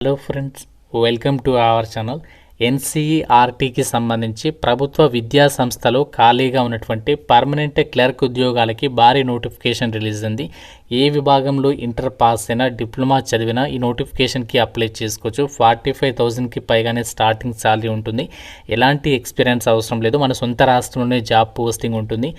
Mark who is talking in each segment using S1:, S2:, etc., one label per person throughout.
S1: Hello friends, welcome to our channel. ఎన్సీఈఆర్టీకి సంబంధించి ప్రభుత్వ విద్యా సంస్థలో ఖాళీగా ఉన్నటువంటి పర్మనెంట్ క్లర్క్ ఉద్యోగాలకి భారీ నోటిఫికేషన్ రిలీజ్ అయింది. ఏ విభాగంలో ఇంటర్ పాస్ అయినా డిప్లొమా చదివినా ఈ నోటిఫికేషన్కి అప్లై చేసుకోవచ్చు. 45,000కి పైగానే స్టార్టింగ్ శాలరీ ఉంటుంది. ఎలాంటి ఎక్స్పీరియన్స్ అవసరం లేదు. మన సొంత రాష్ట్రంలోనే జాబ్ పోస్టింగ్ ఉంటుంది.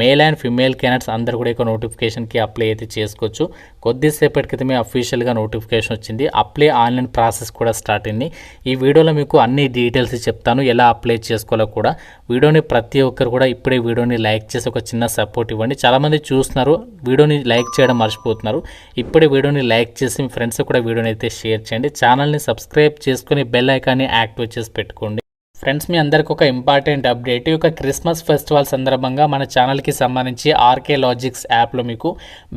S1: మేల్ అండ్ ఫిమేల్ క్యాండిడేట్స్ అందరూ కూడా ఈ నోటిఫికేషన్కి అప్లై అయితే చేసుకోవచ్చు. కొద్దిసేపటి క్రితమే అఫీషియల్గా నోటిఫికేషన్ వచ్చింది. అప్లై ఆన్లైన్ ప్రాసెస్ కూడా స్టార్ట్ అయింది. ఈ వీడియోలో మీకు అన్ని డీటెయిల్స్ చెప్తాను, ఎలా అప్లై చేసుకోవాలో కూడా. వీడియోని ప్రతి ఒక్కరు కూడా ఇప్పుడే వీడియోని లైక్ చేసి ఒక చిన్న సపోర్ట్ ఇవ్వండి. చాలామంది చూస్తున్నారు, వీడియోని లైక్ చేయడం మర్చిపోతున్నారు. ఇప్పుడే వీడియోని లైక్ చేసి మీ ఫ్రెండ్స్ కూడా వీడియోని అయితే షేర్ చేయండి. ఛానల్ని సబ్స్క్రైబ్ చేసుకుని బెల్ ఐకాన్ని యాక్టివేట్ చేసి పెట్టుకోండి. ఫ్రెండ్స్, మీ అందరికి ఒక ఇంపార్టెంట్ అప్డేట్. ఈ యొక్క క్రిస్మస్ ఫెస్టివల్ సందర్భంగా మన ఛానల్కి సంబంధించి ఆర్కే లాజిక్స్ యాప్లో మీకు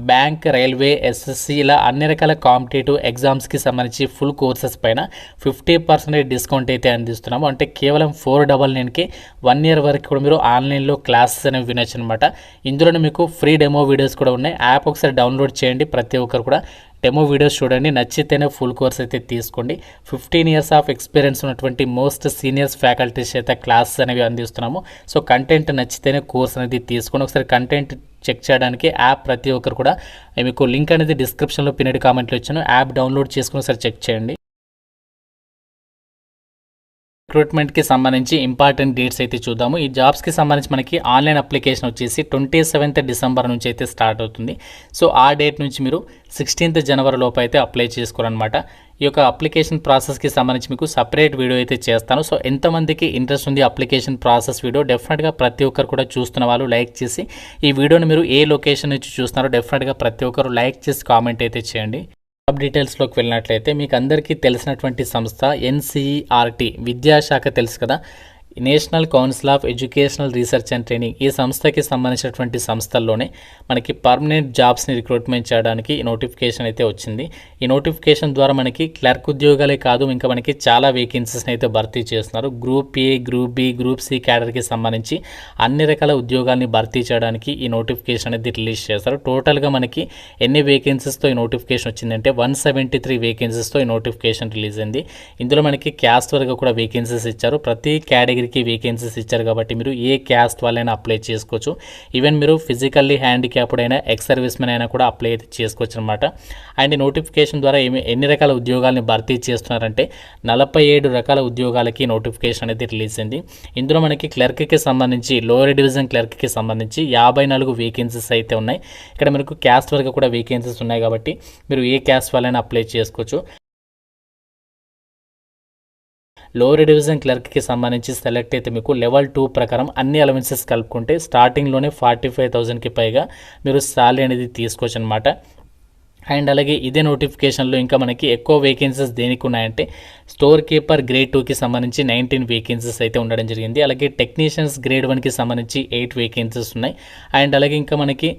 S1: బ్యాంక్, రైల్వే, ఎస్ఎస్సి ఇలా అన్ని రకాల కాంపిటేటివ్ ఎగ్జామ్స్కి సంబంధించి ఫుల్ కోర్సెస్ పైన 50% డిస్కౌంట్ అయితే అందిస్తున్నాము. అంటే కేవలం 499కి 1 year వరకు కూడా మీరు ఆన్లైన్లో క్లాసెస్ అనేవి వినొచ్చు అనమాట. ఇందులో మీకు ఫ్రీ డెమో వీడియోస్ కూడా ఉన్నాయి. యాప్ ఒకసారి డౌన్లోడ్ చేయండి. ప్రతి ఒక్కరు కూడా డెమో వీడియోస్ చూడండి. నచ్చితేనే ఫుల్ కోర్స్ అయితే తీసుకోండి. 15 years ఆఫ్ ఎక్స్పీరియన్స్ ఉన్నటువంటి మోస్ట్ సీనియర్స్ ఫ్యాకల్టీస్ అయితే క్లాసెస్ అనేవి అందిస్తున్నాము. సో కంటెంట్ నచ్చితేనే కోర్స్ అనేది తీసుకోండి. ఒకసారి కంటెంట్ చెక్ చేయడానికి యాప్ ప్రతి ఒక్కరు కూడా మీకు లింక్ అనేది డిస్క్రిప్షన్లో పిన్నెడ్ కామెంట్లో ఇచ్చాను. యాప్ డౌన్లోడ్ చేసుకుని ఒకసారి చెక్ చేయండి. రిక్రూట్మెంట్కి సంబంధించి ఇంపార్టెంట్ డేట్స్ అయితే చూద్దాము. ఈ జాబ్స్కి సంబంధించి మనకి ఆన్లైన్ అప్లికేషన్ వచ్చేసి 27th December నుంచి అయితే స్టార్ట్ అవుతుంది. సో ఆ డేట్ నుంచి మీరు 16th January లోపు అయితే అప్లై చేసుకోవాలన్నమాట. ఈ యొక్క అప్లికేషన్ ప్రాసెస్కి సంబంధించి మీకు సపరేట్ వీడియో అయితే చేస్తాను. సో ఎంతమందికి ఇంట్రెస్ట్ ఉంది అప్లికేషన్ ప్రాసెస్ వీడియో, డెఫినెట్గా ప్రతి ఒక్కరు కూడా చూస్తున్న వాళ్ళు లైక్ చేసి, ఈ వీడియోని మీరు ఏ లొకేషన్ నుంచి చూస్తున్నారో డెఫినెట్గా ప్రతి ఒక్కరు లైక్ చేసి కామెంట్ అయితే చేయండి. జాబ్ డీటెయిల్స్లోకి వెళ్ళినట్లయితే మీకు అందరికీ తెలిసినటువంటి సంస్థ ఎన్సీఈఆర్టీ విద్యాశాఖ తెలుసు కదా, national council of educational research and training. ఈ సంస్థకి సంబంధించినటువంటి సంస్థల్లోనే మనకి పర్మనెంట్ జాబ్స్ని రిక్రూట్మెంట్ చేయడానికి ఈ నోటిఫికేషన్ అయితే వచ్చింది. ఈ నోటిఫికేషన్ ద్వారా మనకి క్లర్క్ ఉద్యోగాలే కాదు, ఇంకా మనకి చాలా వేకెన్సీస్ని అయితే భర్తీ చేస్తున్నారు. Group A, group B, group C క్యాడర్కి సంబంధించి అన్ని రకాల ఉద్యోగాల్ని భర్తీ చేయడానికి ఈ నోటిఫికేషన్ అనేది రిలీజ్ చేస్తారు. టోటల్గా మనకి ఎన్ని వేకెన్సీస్తో ఈ నోటిఫికేషన్ వచ్చిందంటే 173 వేకెన్సీస్తో ఈ నోటిఫికేషన్ రిలీజ్ అయింది. ఇందులో మనకి క్యాస్ట్ వరకు కూడా వేకెన్సీస్ ఇచ్చారు. ప్రతి కేటగిరీకి వేకెన్సీస్ ఇచ్చారు కాబట్టి మీరు ఏ క్యాస్ట్ వాళ్ళైనా అప్లై చేసుకోవచ్చు. ఈవెన్ మీరు ఫిజికల్లీ హ్యాండిక్యాప్డ్ అయినా, ఎక్స్ సర్వీస్ మెన్ అయినా కూడా అప్లై అయితే చేసుకోవచ్చు అనమాట. అండ్ ఈ నోటిఫికేషన్ ద్వారా ఎన్ని రకాల ఉద్యోగాలని భర్తీ చేస్తున్నారంటే 47 రకాల ఉద్యోగాలకి నోటిఫికేషన్ అనేది రిలీజ్ అయింది. ఇందులో మనకి క్లర్క్కి సంబంధించి, లోయర్ డివిజన్ క్లర్క్కి సంబంధించి 54 వేకెన్సీస్ అయితే ఉన్నాయి. ఇక్కడ మనకు క్యాస్ట్ వరకు కూడా వేకెన్సీస్ ఉన్నాయి కాబట్టి మీరు ఏ క్యాస్ట్ వాళ్ళైనా అప్లై చేసుకోవచ్చు. లోవర్ డివిజన్ క్లర్క్కి సంబంధించి సెలెక్ట్ అయితే మీకు లెవెల్ 2 ప్రకారం అన్ని అలవెన్సెస్ కలుపుకుంటే స్టార్టింగ్లోనే 45,000కి పైగా మీరు శాలరీ అనేది తీసుకోవచ్చు అనమాట. అండ్ అలాగే ఇదే నోటిఫికేషన్లో ఇంకా మనకి ఎక్కువ వేకెన్సీస్ దేనికి ఉన్నాయంటే స్టోర్ కీపర్ గ్రేడ్ 2కి సంబంధించి 19 వేకెన్సీస్ అయితే ఉండడం జరిగింది. అలాగే టెక్నీషియన్స్ గ్రేడ్ 1కి సంబంధించి 8 వేకెన్సీస్ ఉన్నాయి. అండ్ అలాగే ఇంకా మనకి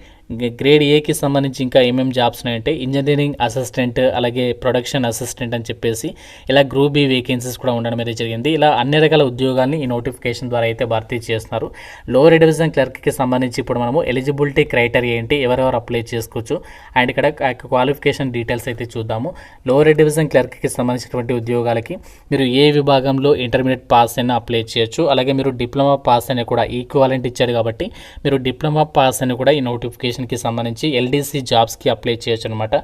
S1: గ్రేడ్ ఏకి సంబంధించి ఇంకా ఏమేమి జాబ్స్ ఉన్నాయంటే ఇంజనీరింగ్ అసిస్టెంట్, అలాగే ప్రొడక్షన్ అసిస్టెంట్ అని చెప్పేసి ఇలా గ్రూప్ బి వేకెన్సీస్ కూడా ఉండడం అయితే జరిగింది. ఇలా అన్ని రకాల ఉద్యోగాల్ని ఈ నోటిఫికేషన్ ద్వారా అయితే భర్తీ చేస్తున్నారు. లోవర్ డివిజన్ క్లర్క్కి సంబంధించి ఇప్పుడు మనము ఎలిజిబిలిటీ క్రైటీరియా ఏంటి, ఎవరెవరు అప్లై చేసుకోవచ్చు అండ్ ఇక్కడ క్వాలిఫికేషన్ డీటెయిల్స్ అయితే చూద్దాము. లోవర్ డివిజన్ క్లర్క్కి సంబంధించినటువంటి ఉద్యోగాలకి మీరు ఏ విభాగంలో ఇంటర్మీడియట్ పాస్ అయినా అప్లై చేయొచ్చు. అలాగే మీరు డిప్లొమా పాస్ అయినా కూడా ఈక్వాలెంట్ ఇచ్చారు కాబట్టి మీరు డిప్లొమా పాస్ అయినా కూడా ఈ నోటిఫికేషన్కి సంబంధించి ఎల్డీసీ జాబ్స్కి అప్లై చేయొచ్చు అనమాట.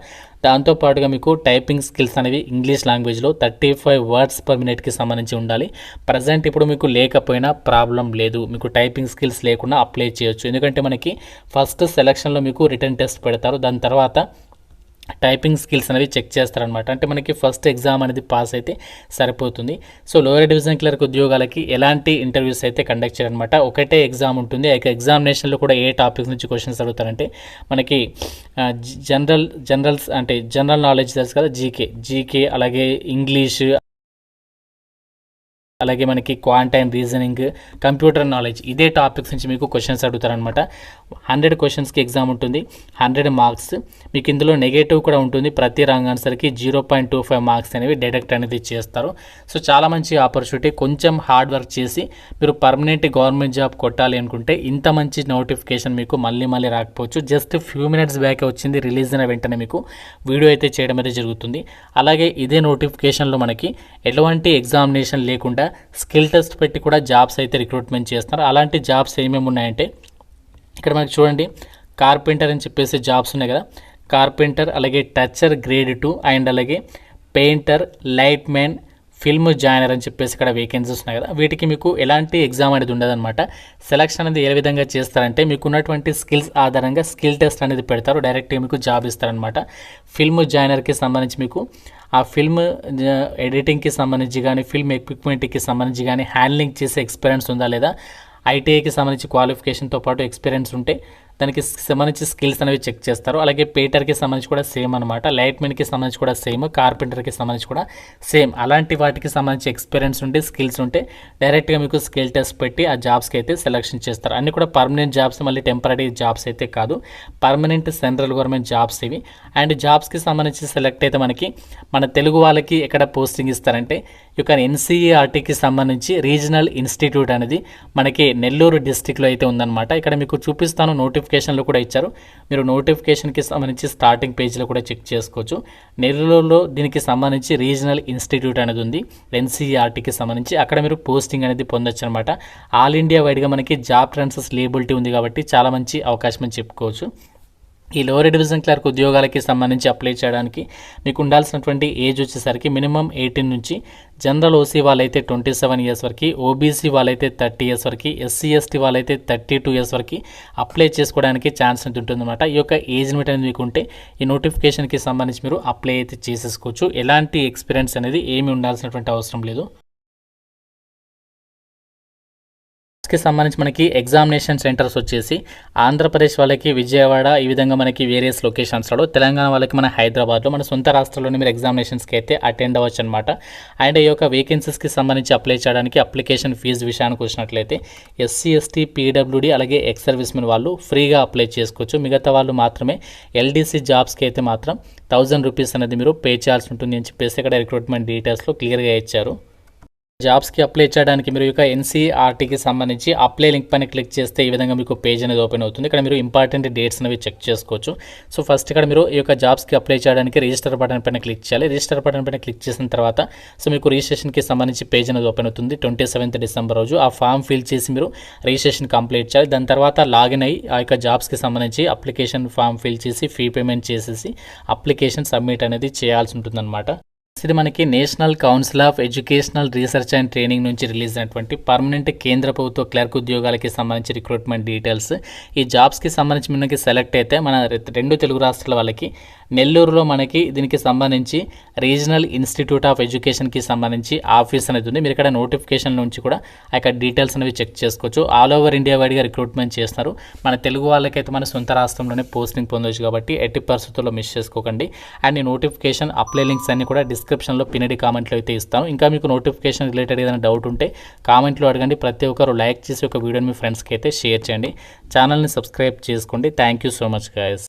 S1: దాంతోపాటుగా మీకు టైపింగ్ స్కిల్స్ అనేవి ఇంగ్లీష్ లాంగ్వేజ్లో 35 words per minuteకి సంబంధించి ఉండాలి. ప్రజెంట్ ఇప్పుడు మీకు లేకపోయినా ప్రాబ్లం లేదు, మీకు టైపింగ్ స్కిల్స్ లేకుండా అప్లై చేయొచ్చు. ఎందుకంటే మనకి ఫస్ట్ సెలక్షన్లో మీకు రిటర్న్ టెస్ట్ పెడతారు, దాని తర్వాత టైపింగ్ స్కిల్స్ అనేవి చెక్ చేస్తారనమాట. అంటే మనకి ఫస్ట్ ఎగ్జామ్ అనేది పాస్ అయితే సరిపోతుంది. సో లోయర్ డివిజన్ క్లర్క్ ఉద్యోగాలకి ఎలాంటి ఇంటర్వ్యూస్ అయితే కండక్ట్ చేయాలన్నమాట. ఒకటే ఎగ్జామ్ ఉంటుంది. ఆ ఎగ్జామినేషన్లో కూడా ఏ టాపిక్స్ నుంచి క్వశ్చన్స్ అడుగుతారంటే మనకి జనరల్స్ అంటే జనరల్ నాలెడ్జ్ తెలుసు కదా, జీకే, అలాగే ఇంగ్లీష్, అలాగే మనకి క్వాంటైన్ రీజనింగ్, కంప్యూటర్ నాలెడ్జ్, ఇదే టాపిక్స్ నుంచి మీకు క్వశ్చన్స్ అడుగుతారనమాట. 100 క్వశ్చన్స్కి ఎగ్జామ్ ఉంటుంది, 100 మార్క్స్. మీకు ఇందులో నెగటివ్ కూడా ఉంటుంది. ప్రతి రాంగ్ ఆన్సర్కి 0.25 మార్క్స్ అనేవి డిడక్ట్ అనేది చేస్తారు. సో చాలా మంచి ఆపర్చునిటీ. కొంచెం హార్డ్ వర్క్ చేసి మీరు పర్మనెంట్ గవర్నమెంట్ జాబ్ కొట్టాలి అనుకుంటే ఇంత మంచి నోటిఫికేషన్ మీకు మళ్ళీ రాకపోవచ్చు. జస్ట్ ఫ్యూ మినిట్స్ బ్యాక్ వచ్చింది, రిలీజ్ అయిన వెంటనే మీకు వీడియో అయితే చేయడం అయితే జరుగుతుంది. అలాగే ఇదే నోటిఫికేషన్లో మనకి ఎటువంటి ఎగ్జామినేషన్ లేకుండా స్కిల్ టెస్ట్ పెట్టి కూడా జాబ్స్ అయితే రిక్రూట్మెంట్ చేస్తున్నారు. అలాంటి జాబ్స్ ఏమేమి ఉన్నాయంటే ఇక్కడ మనకి చూడండి, కార్పెంటర్ అని చెప్పేసి జాబ్స్ ఉన్నాయి కదా, కార్పెంటర్, అలాగే టచర్ గ్రేడ్ 2 అండ్ అలాగే painter, light man, film joiner అని చెప్పేసి ఇక్కడ వేకెన్సీస్ ఉన్నాయి కదా. వీటికి మీకు ఎలాంటి ఎగ్జామ్ అనేది ఉండదన్నమాట. సెలక్షన్ అనేది ఏ విధంగా చేస్తారంటే మీకు ఉన్నటువంటి స్కిల్స్ ఆధారంగా స్కిల్ టెస్ట్ అనేది పెడతారు, డైరెక్ట్గా మీకు జాబ్ ఇస్తారనమాట. ఫిల్మ్ జాయినర్కి సంబంధించి మీకు ఆ ఫిల్మ్ ఎడిటింగ్కి సంబంధించి కానీ, ఫిల్మ్ ఎక్విప్మెంట్కి సంబంధించి కానీ హ్యాండ్లింగ్ చేసే ఎక్స్పీరియన్స్ ఉందా లేదా, ఐటీఐకి సంబంధించి క్వాలిఫికేషన్తో పాటు ఎక్స్పీరియన్స్ ఉంటే దానికి సంబంధించి స్కిల్స్ అనేవి చెక్ చేస్తారు. అలాగే పెయింటర్కి సంబంధించి కూడా సేమ్ అనమాట, లైట్మెన్కి సంబంధించి కూడా సేమ్, కార్పెంటర్కి సంబంధించి కూడా సేమ్. అలాంటి వాటికి సంబంధించి ఎక్స్పీరియన్స్ ఉంటే, స్కిల్స్ ఉంటే డైరెక్ట్గా మీకు స్కిల్ టెస్ట్ పెట్టి ఆ జాబ్స్కి అయితే సెలెక్షన్ చేస్తారు. అన్నీ కూడా పర్మనెంట్ జాబ్స్, మళ్ళీ టెంపరీ జాబ్స్ అయితే కాదు, పర్మనెంట్ సెంట్రల్ గవర్నమెంట్ జాబ్స్ ఇవి. అండ్ జాబ్స్కి సంబంధించి సెలెక్ట్ అయితే మనకి మన తెలుగు వాళ్ళకి ఎక్కడ పోస్టింగ్ ఇస్తారంటే ఈ యొక్క ఎన్సీఈఆర్టీకి సంబంధించి రీజనల్ ఇన్స్టిట్యూట్ అనేది మనకి నెల్లూరు డిస్టిక్లో అయితే ఉందన్నమాట. ఇక్కడ మీకు చూపిస్తాను, నోటిఫికేషన్లో కూడా ఇచ్చారు. మీరు నోటిఫికేషన్కి సంబంధించి స్టార్టింగ్ పేజ్లో కూడా చెక్ చేసుకోవచ్చు. నెల్లూరులో దీనికి సంబంధించి రీజనల్ ఇన్స్టిట్యూట్ అనేది ఉంది, ఎన్సీఈఆర్టీకి సంబంధించి. అక్కడ మీరు పోస్టింగ్ అనేది పొందొచ్చు అనమాట. ఆల్ ఇండియా వైడ్గా మనకి జాబ్ ట్రాన్స్ఫర్స్ లేబిలిటీ ఉంది కాబట్టి చాలా మంచి అవకాశం అని చెప్పుకోవచ్చు. ఈ లోవర్ డివిజన్ క్లర్క్ ఉద్యోగాలకి సంబంధించి అప్లై చేయడానికి మీకు ఉండాల్సినటువంటి ఏజ్ వచ్చేసరికి మినిమం 18 నుంచి, జనరల్ ఓసీ వాళ్ళైతే 27 ఇయర్స్ వరకు, ఓబీసీ వాళ్ళైతే 30 ఇయర్స్ వరకు, ఎస్సీ ఎస్టీ వాళ్ళైతే 32 ఇయర్స్ వరకు అప్లై చేసుకోవడానికి ఛాన్స్ ఉంటుందన్నమాట. ఈ యొక్క ఏజ్ లిమిట్ అనేది మీకు ఉంటే ఈ నోటిఫికేషన్కి సంబంధించి మీరు అప్లై అయితే చేసేసుకోవచ్చు. ఎలాంటి ఎక్స్పీరియన్స్ అనేది ఏమి ఉండాల్సినటువంటి అవసరం లేదు. కి సంబంధించి మనకి ఎగ్జామినేషన్ సెంటర్స్ వచ్చేసి ఆంధ్రప్రదేశ్ వాళ్ళకి విజయవాడ, ఈ విధంగా మనకి వేరియస్ లొకేషన్స్లో, తెలంగాణ వాళ్ళకి మన హైదరాబాద్లో, మన సొంత రాష్ట్రాల్లోనే మీరు ఎగ్జామినేషన్స్కి అయితే అటెండ్ అవ్వచ్చు అనమాట. అండ్ ఈ యొక్క వేకెన్సీస్కి సంబంధించి అప్లై చేయడానికి అప్లికేషన్ ఫీజు విషయానికి వచ్చినట్లయితే ఎస్సీ ఎస్టీ పీడబ్ల్యూడీ అలాగే ఎక్స్ సర్వీస్ మెన్ వాళ్ళు ఫ్రీగా అప్లై చేసుకోవచ్చు. మిగతా వాళ్ళు మాత్రమే ఎల్డీసీ జాబ్స్కి అయితే మాత్రం 1000 రూపీస్ అనేది మీరు పే చేయాల్సి ఉంటుంది అని చెప్పేసి ఇక్కడ రిక్రూట్మెంట్ డీటెయిల్స్లో క్లియర్గా ఇచ్చారు. జాబ్స్కి అప్లై చేయడానికి మీరు ఇక ఎన్సీఆర్టీకి సంబంధించి అప్లై లింక్ పైన క్లిక్ చేస్తే ఈ విధంగా మీకు పేజ్ అనేది ఓపెన్ అవుతుంది. ఇక్కడ మీరు ఇంపార్టెంట్ డేట్స్ అనేవి చెక్ చేసుకోవచ్చు. సో ఫస్ట్ ఇక్కడ మీరు ఈ యొక్క జాబ్స్కి అప్లై చేయడానికి రిజిస్టర్ బటన్ పైన క్లిక్ చేయాలి. రిజిస్టర్ బటన్ పైన క్లిక్ చేసిన తర్వాత సో మీకు రిజిస్ట్రేషన్కి సంబంధించి పేజ్ అనేది ఓపెన్ అవుతుంది. 27th డిసెంబర్ రోజు ఆ ఫామ్ ఫిల్ చేసి మీరు రిజిస్ట్రేషన్ కంప్లీట్ చేయాలి. దాని తర్వాత లాగిన్ అయ్యి ఆ యొక్క జాబ్స్కి సంబంధించి అప్లికేషన్ ఫామ్ ఫిల్ చేసి ఫీ పేమెంట్ చేసేసి అప్లికేషన్ సబ్మిట్ అనేది చేయాల్సి ఉంటుందన్నమాట. ఇది మనకి national council of educational research and training నుంచి రిలీజ్ అయినటువంటి పర్మనెంట్ కేంద్ర ప్రభుత్వ క్లర్క్ ఉద్యోగాలకి సంబంధించి రిక్రూట్మెంట్ డీటెయిల్స్. ఈ జాబ్స్కి సంబంధించి మనకి సెలెక్ట్ అయితే మన 2 తెలుగు రాష్ట్రాల వాళ్ళకి నెల్లూరులో మనకి దీనికి సంబంధించి రీజనల్ ఇన్స్టిట్యూట్ ఆఫ్ ఎడ్యుకేషన్కి సంబంధించి ఆఫీస్ అనేది ఉంది. మీరు ఇక్కడ నోటిఫికేషన్ నుంచి కూడా ఆ యొక్క డీటెయిల్స్ అనేవి చెక్ చేసుకోవచ్చు. ఆల్ ఓవర్ ఇండియా వైడ్గా రిక్రూట్మెంట్ చేస్తారు. మన తెలుగు వాళ్ళకైతే మన సొంత రాష్ట్రంలోనే పోస్టింగ్ పొందవచ్చు కాబట్టి ఎట్టి పరిస్థితుల్లో మిస్ చేసుకోకండి. అండ్ ఈ నోటిఫికేషన్ అప్లై లింక్స్ అన్ని కూడా డిస్క్రిప్షన్లో పినడి కామెంట్లో అయితే ఇస్తాను. ఇంకా మీకు నోటిఫికేషన్ రిలేటెడ్ ఏదైనా డౌట్ ఉంటే కామెంట్లో అడగండి. ప్రతి ఒక్కరు లైక్ చేసి ఒక వీడియోని మీ ఫ్రెండ్స్కి అయితే షేర్ చేయండి. ఛానల్ని సబ్స్క్రైబ్ చేసుకోండి. Thank you so much guys.